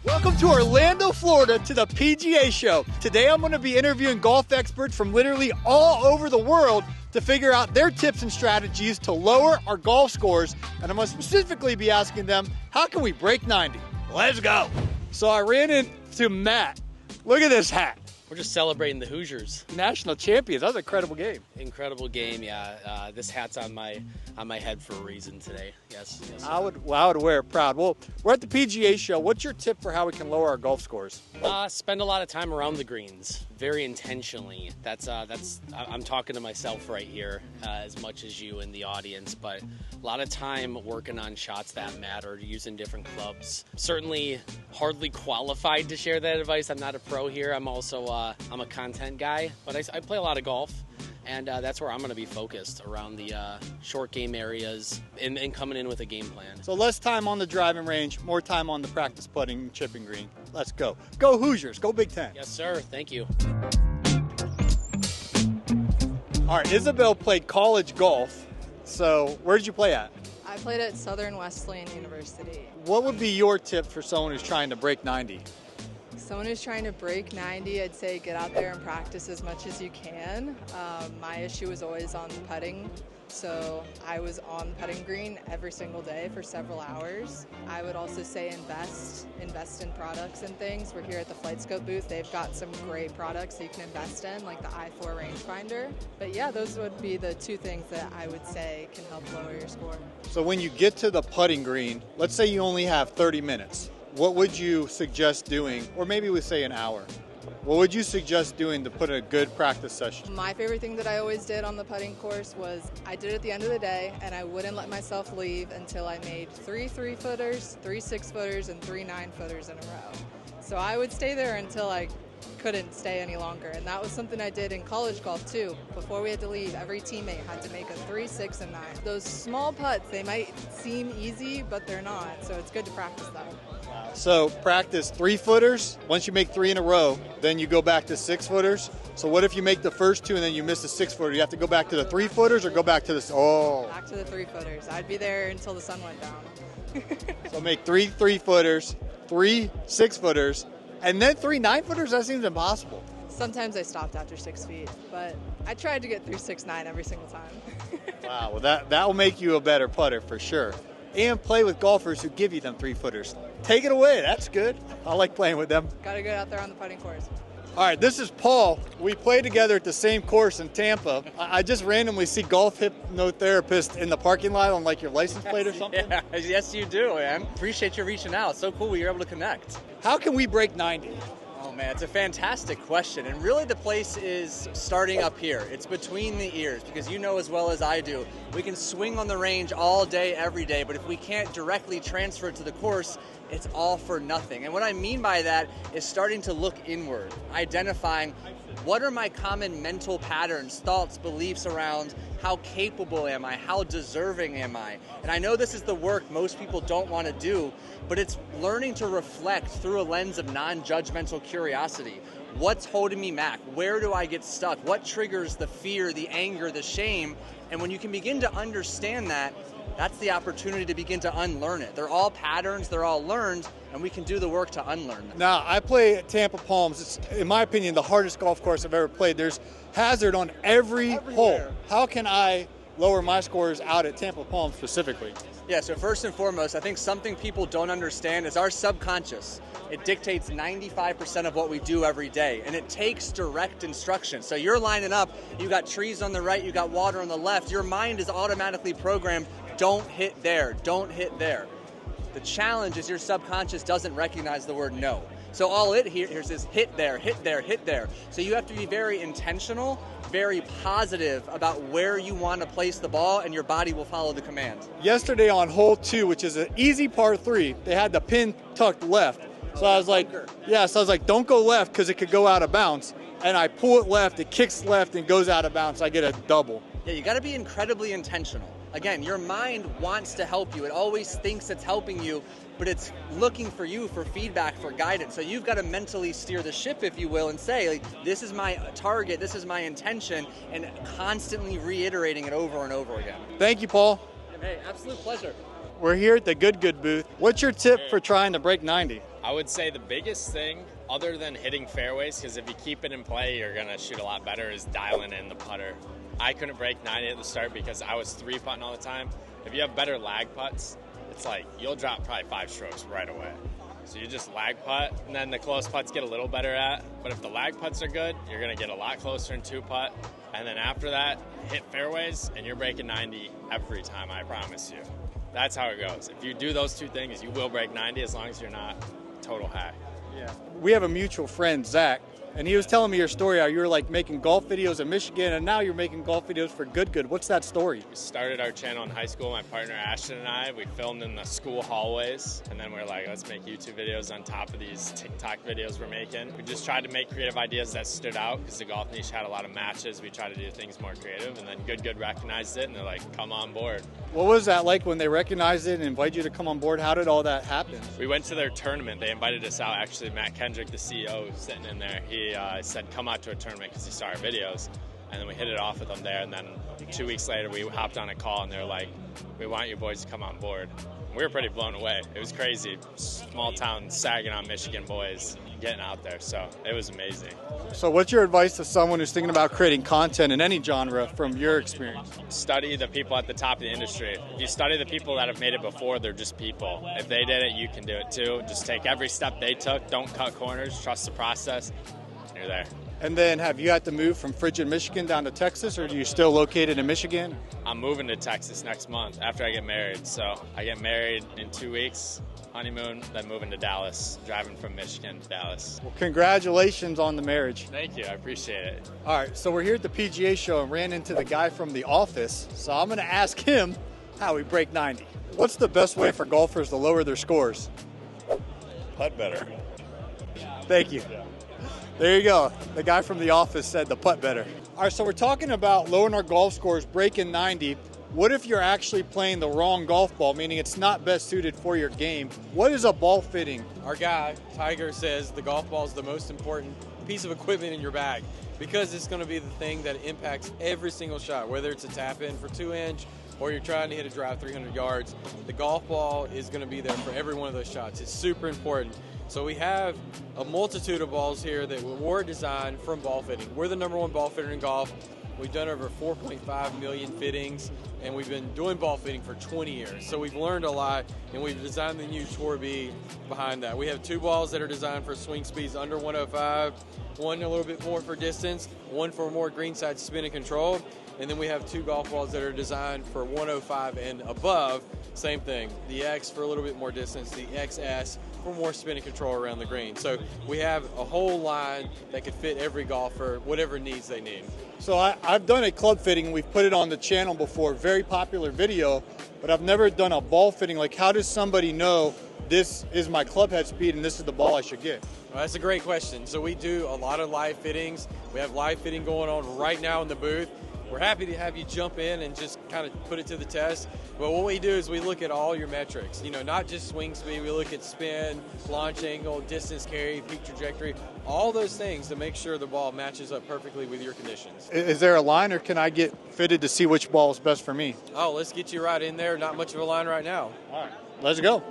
Welcome to Orlando, Florida, to the PGA Show. Today I'm going to be interviewing golf experts from literally all over the world to figure out their tips and strategies to lower our golf scores. And I'm going to specifically be asking them, how can we break 90? Let's go. So I ran into Matt. Look at this hat. We're just celebrating the Hoosiers. National champions. That was an incredible game. Incredible game, yeah. This hat's on my head for a reason today. Yes. I would wear it proud. Well, we're at the PGA Show. What's your tip for how we can lower our golf scores? Spend a lot of time around the greens, very intentionally. That's I'm talking to myself right here, as much as you in the audience, but a lot of time working on shots that matter, using different clubs. Certainly hardly qualified to share that advice. I'm not a pro here. I'm also I'm a content guy, but I play a lot of golf. And that's where I'm going to be focused, around the short game areas and coming in with a game plan. So less time on the driving range, more time on the practice putting and chipping green. Let's go. Go Hoosiers. Go Big Ten. Yes, sir. Thank you. All right, Isabel played college golf. So where did you play at? I played at Southern Wesleyan University. What would be your tip for someone who's trying to break 90? Someone who's trying to break 90, I'd say get out there and practice as much as you can. My issue was always on the putting, so I was on the putting green every single day for several hours. I would also say invest in products and things. We're here at the Flight Scope booth. They've got some great products that you can invest in, like the i4 rangefinder. But yeah, those would be the two things that I would say can help lower your score. So when you get to the putting green, let's say you only have 30 minutes. What would you suggest doing, or maybe we say an hour? What would you suggest doing to put in a good practice session? My favorite thing that I always did on the putting course was I did it at the end of the day, and I wouldn't let myself leave until I made 3 3-footers, 3 6-footers, and 3 9-footers in a row. So I would stay there until I couldn't stay any longer, and that was something I did in college golf too. Before we had to leave, every teammate had to make a 3, 6, and 9. Those small putts, they might seem easy, but they're not, so it's good to practice them. So practice 3-footers. Once you make 3 in a row, then you go back to 6-footers. So what if you make the first 2 and then you miss the 6-footer? You have to go back to the 3-footers or go back to the... Back to the 3-footers. I'd be there until the sun went down. So make 3 3-footers, 3 6-footers, and then 3 9-footers? That seems impossible. Sometimes I stopped after 6 feet, but I tried to get through 6 9 every single time. Wow, well that will make you a better putter for sure. And play with golfers who give you them 3-footers. Take it away. That's good. I like playing with them. Got to get out there on the putting course. All right, this is Paul. We play together at the same course in Tampa. I just randomly see golf hypnotherapist in the parking lot on like your license plate or something. Yeah, yes you do, man. Appreciate you reaching out. So cool you're able to connect. How can we break 90? Oh man, it's a fantastic question. And really the place is starting up here. It's between the ears, because you know as well as I do, we can swing on the range all day, every day, but if we can't directly transfer it to the course, it's all for nothing. And what I mean by that is starting to look inward, identifying what are my common mental patterns, thoughts, beliefs around how capable am I, how deserving am I? And I know this is the work most people don't want to do, but it's learning to reflect through a lens of non-judgmental curiosity. What's holding me back? Where do I get stuck? What triggers the fear, the anger, the shame? And when you can begin to understand that, that's the opportunity to begin to unlearn it. They're all patterns, they're all learned, and we can do the work to unlearn them. Now, I play at Tampa Palms. It's, in my opinion, the hardest golf course I've ever played. There's hazard on every hole. How can I lower my scores out at Tampa Palms specifically? Yeah, so first and foremost, I think something people don't understand is our subconscious. It dictates 95% of what we do every day, and it takes direct instruction. So you're lining up, you got trees on the right, you got water on the left, your mind is automatically programmed, don't hit there, don't hit there. The challenge is your subconscious doesn't recognize the word no. So all it hears is hit there, hit there, hit there. So you have to be very intentional, very positive about where you want to place the ball, and your body will follow the command. Yesterday on hole 2, which is an easy par 3, they had the pin tucked left. So I was like, don't go left because it could go out of bounds. And I pull it left, it kicks left and goes out of bounds. I get a double. Yeah, you got to be incredibly intentional. Again, your mind wants to help you. It always thinks it's helping you, but it's looking for you for feedback, for guidance. So you've got to mentally steer the ship, if you will, and say, like, this is my target, this is my intention, and constantly reiterating it over and over again. Thank you, Paul. Hey, absolute pleasure. We're here at the Good booth. What's your tip for trying to break 90? I would say the biggest thing, other than hitting fairways, because if you keep it in play, you're going to shoot a lot better, is dialing in the putter. I couldn't break 90 at the start because I was 3-putting all the time. If you have better lag putts, it's like you'll drop probably 5 strokes right away. So you just lag putt, and then the close putts get a little better at. But if the lag putts are good, you're going to get a lot closer in 2-putt. And then after that, hit fairways, and you're breaking 90 every time, I promise you. That's how it goes. If you do those 2 things, you will break 90 as long as you're not total hack. Yeah. We have a mutual friend, Zach, and he was telling me your story how you were like making golf videos in Michigan, and now you're making golf videos for Good. What's that story? We started our channel in high school, my partner Ashton and I. We filmed in the school hallways, and then we're like, let's make YouTube videos on top of these TikTok videos we're making. We just tried to make creative ideas that stood out because the golf niche had a lot of matches. We tried to do things more creative, and then Good recognized it, and they're like, come on board. What was that like when they recognized it and invited you to come on board? How did all that happen? We went to their tournament. They invited us out. Actually, Matt Kendrick, the CEO, was sitting in there. He said, come out to a tournament because he saw our videos. And then we hit it off with them there. And then 2 weeks later, we hopped on a call, and they were like, we want you boys to come on board. And we were pretty blown away. It was crazy. Small town Saginaw, Michigan boys getting out there. So it was amazing. So what's your advice to someone who's thinking about creating content in any genre from your experience? Study the people at the top of the industry. If you study the people that have made it before, they're just people. If they did it, you can do it too. Just take every step they took. Don't cut corners. Trust the process. You're there. And then have you had to move from frigid Michigan down to Texas, or are you still located in Michigan? I'm moving to Texas next month after I get married. So I get married in 2 weeks, honeymoon, then moving to Dallas, driving from Michigan to Dallas. Well, congratulations on the marriage. Thank you. I appreciate it. All right, so we're here at the PGA show and ran into the guy from the office. So I'm going to ask him how we break 90. What's the best way for golfers to lower their scores? Putt better. Thank you. There you go. The guy from the office said the putt better. All right, so we're talking about lowering our golf scores, breaking 90. What if you're actually playing the wrong golf ball, meaning it's not best suited for your game? What is a ball fitting? Our guy, Tiger, says the golf ball is the most important piece of equipment in your bag because it's going to be the thing that impacts every single shot, whether it's a tap in for 2-inch or you're trying to hit a drive 300 yards. The golf ball is going to be there for every one of those shots. It's super important. So we have a multitude of balls here that were designed from ball fitting. We're the #1 ball fitter in golf. We've done over 4.5 million fittings, and we've been doing ball fitting for 20 years. So we've learned a lot, and we've designed the new Tour B behind that. We have 2 balls that are designed for swing speeds under 105, one a little bit more for distance, one for more greenside spin and control, and then we have 2 golf balls that are designed for 105 and above. Same thing, the X for a little bit more distance, the XS for more spin and control around the green. So we have a whole line that could fit every golfer, whatever needs they need. So I've done a club fitting. We've put it on the channel before, very popular video, but I've never done a ball fitting. Like, how does somebody know this is my club head speed and this is the ball I should get? Well, that's a great question. So we do a lot of live fittings. We have live fitting going on right now in the booth. We're happy to have you jump in and just kind of put it to the test. But what we do is we look at all your metrics, not just swing speed. We look at spin, launch angle, distance carry, peak trajectory, all those things to make sure the ball matches up perfectly with your conditions. Is there a line, or can I get fitted to see which ball is best for me? Oh, let's get you right in there. Not much of a line right now. All right, let's go.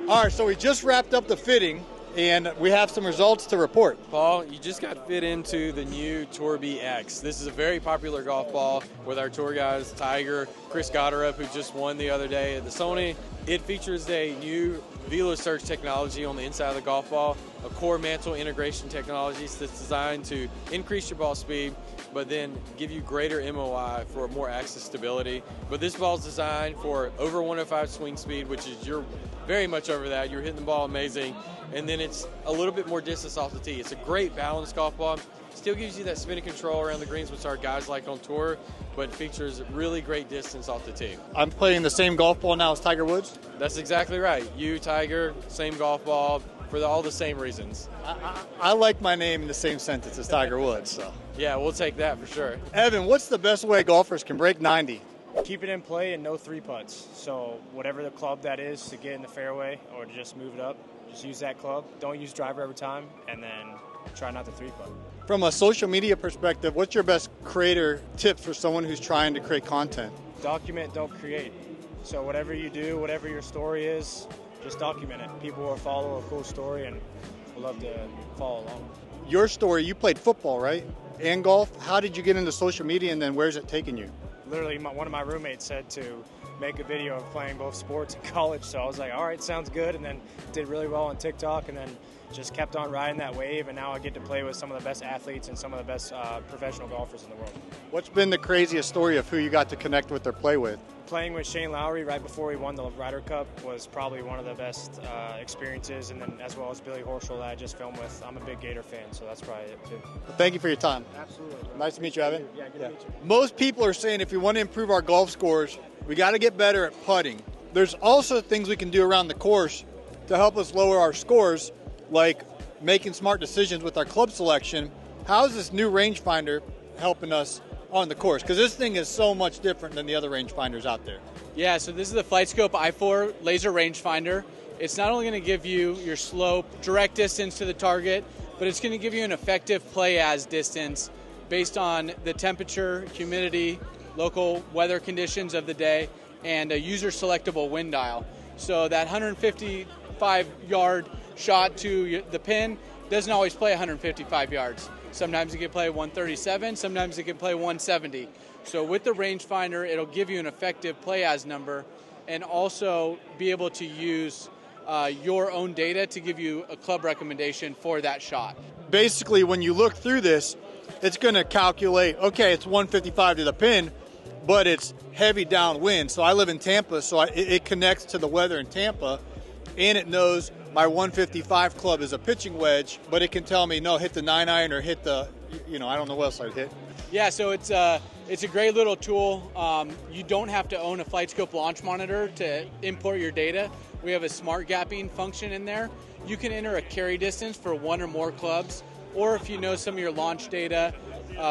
All right, so we just wrapped up the fitting, and we have some results to report. Paul, you just got fit into the new Tour B X. This is a very popular golf ball with our tour guys, Tiger, Chris Gotterup, who just won the other day at the Sony. It features a new Velo Surge technology on the inside of the golf ball, a core mantle integration technology that's designed to increase your ball speed, but then give you greater MOI for more axis stability. But this ball is designed for over 105 swing speed, which is you're very much over that. You're hitting the ball amazing. And then it's a little bit more distance off the tee. It's a great balanced golf ball. Still gives you that spin and control around the greens, which our guys like on tour, but features really great distance off the tee. I'm playing the same golf ball now as Tiger Woods? That's exactly right. You, Tiger, same golf ball for all the same reasons. I like my name in the same sentence as Tiger Woods. So. Yeah, we'll take that for sure. Evan, what's the best way golfers can break 90? Keep it in play and no 3-putts. So whatever the club that is to get in the fairway or to just move it up, just use that club. Don't use driver every time, and then try not to 3-putt. From a social media perspective, what's your best creator tip for someone who's trying to create content? Document, don't create. So whatever you do, whatever your story is, just document it. People will follow a cool story and will love to follow along. Your story, you played football, right? And golf. How did you get into social media, and then where's it taking you? Literally, one of my roommates said to make a video of playing both sports in college, so I was like, all right, sounds good, and then did really well on TikTok, and then just kept on riding that wave, and now I get to play with some of the best athletes and some of the best professional golfers in the world. What's been the craziest story of who you got to connect with or play with? Playing with Shane Lowry right before he won the Ryder Cup was probably one of the best experiences, and then as well as Billy Horschel that I just filmed with. I'm a big Gator fan, so that's probably it too. Well, thank you for your time. Absolutely. Bro. Nice to meet you, Evan. Yeah, good to meet you. Most people are saying if we want to improve our golf scores, we got to get better at putting. There's also things we can do around the course to help us lower our scores, like making smart decisions with our club selection. How's this new rangefinder helping us on the course? Because this thing is so much different than the other rangefinders out there. Yeah, so this is the FlightScope i4 laser rangefinder. It's not only going to give you your slope, direct distance to the target, but it's going to give you an effective play as distance based on the temperature, humidity, local weather conditions of the day, and a user selectable wind dial. So that 155-yard shot to the pin doesn't always play 155 yards. Sometimes it can play 137, sometimes it can play 170. So with the rangefinder, it'll give you an effective play as number and also be able to use your own data to give you a club recommendation for that shot. Basically, when you look through this, it's going to calculate, okay, it's 155 to the pin, but it's heavy downwind. So I live in Tampa, so it connects to the weather in Tampa, and it knows my 155 club is a pitching wedge, but it can tell me, no, hit the 9-iron or hit the, I don't know what else I'd hit. Yeah, so it's a great little tool. You don't have to own a FlightScope launch monitor to import your data. We have a smart gapping function in there. You can enter a carry distance for one or more clubs, or if you know some of your launch data,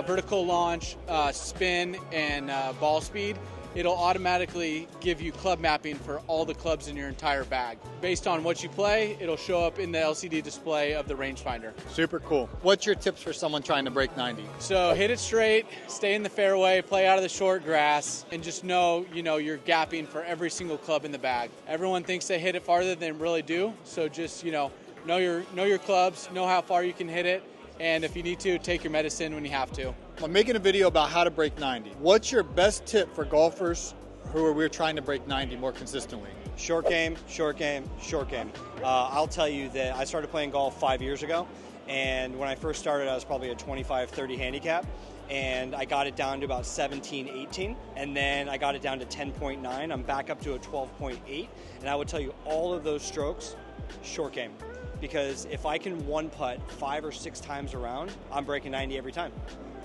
vertical launch, spin, and ball speed, it'll automatically give you club mapping for all the clubs in your entire bag. Based on what you play, it'll show up in the LCD display of the rangefinder. Super cool. What's your tips for someone trying to break 90? So hit it straight, stay in the fairway, play out of the short grass, and just know, you're gapping for every single club in the bag. Everyone thinks they hit it farther than they really do, so just, know your clubs, know how far you can hit it, and if you need to, take your medicine when you have to. I'm making a video about how to break 90. What's your best tip for golfers we're trying to break 90 more consistently? Short game, short game, short game. I'll tell you that I started playing golf 5 years ago, and when I first started, I was probably a 25-30 handicap, and I got it down to about 17, 18, and then I got it down to 10.9. I'm back up to a 12.8, and I would tell you all of those strokes, short game. Because if I can one putt 5 or 6 times around, I'm breaking 90 every time.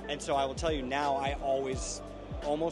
And so I will tell you now, I almost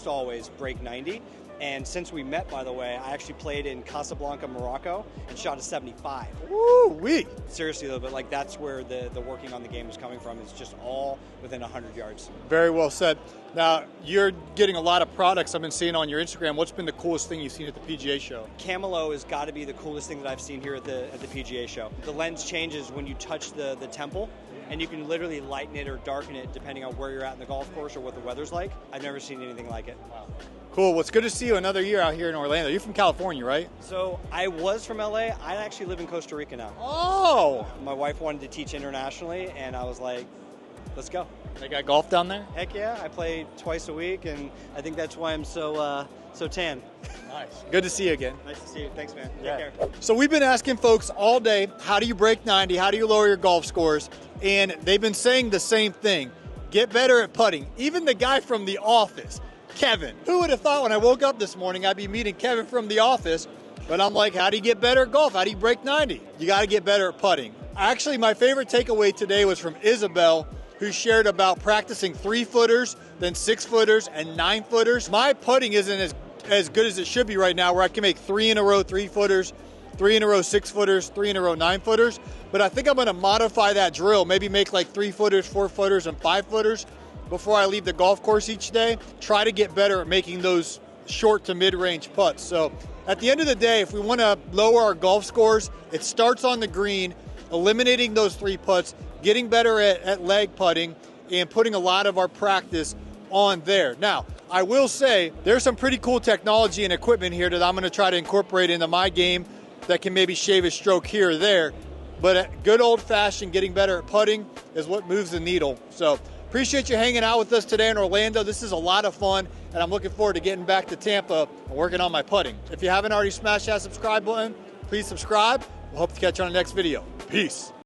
always break 90. And since we met, by the way, I actually played in Casablanca, Morocco, and shot a 75. Woo-wee! Seriously though, but that's where the working on the game is coming from. It's just all within 100 yards. Very well said. Now, you're getting a lot of products I've been seeing on your Instagram. What's been the coolest thing you've seen at the PGA show? Camelo has got to be the coolest thing that I've seen here at the PGA show. The lens changes when you touch the temple, and you can literally lighten it or darken it depending on where you're at in the golf course or what the weather's like. I've never seen anything like it. Wow. Cool. Well, it's good to see you another year out here in Orlando. You're from California, right? So I was from LA. I actually live in Costa Rica now. Oh! My wife wanted to teach internationally, and I was like, let's go. They got golf down there? Heck yeah. I play twice a week, and I think that's why I'm so tan. Nice. Good to see you again. Nice to see you. Thanks, man. Yeah. Take care. So we've been asking folks all day, how do you break 90? How do you lower your golf scores? And they've been saying the same thing. Get better at putting. Even the guy from The Office, Kevin. Who would have thought when I woke up this morning I'd be meeting Kevin from The Office? But I'm like, how do you get better at golf? How do you break 90? You got to get better at putting. Actually, my favorite takeaway today was from Isabel, who shared about practicing 3-footers, then 6-footers, and 9-footers. My putting isn't as good as it should be right now, where I can make 3 in a row 3-footers, 3 in a row 6-footers, 3 in a row 9-footers. But I think I'm going to modify that drill, maybe make like 3-footers, 4-footers, and 5-footers before I leave the golf course each day. Try to get better at making those short to mid-range putts. So at the end of the day, if we want to lower our golf scores, it starts on the green, eliminating those 3 putts, getting better at leg putting, and putting a lot of our practice on there. Now, I will say there's some pretty cool technology and equipment here that I'm going to try to incorporate into my game that can maybe shave a stroke here or there. But good old-fashioned getting better at putting is what moves the needle. So appreciate you hanging out with us today in Orlando. This is a lot of fun, and I'm looking forward to getting back to Tampa and working on my putting. If you haven't already smashed that subscribe button, please subscribe. We'll hope to catch you on the next video. Peace.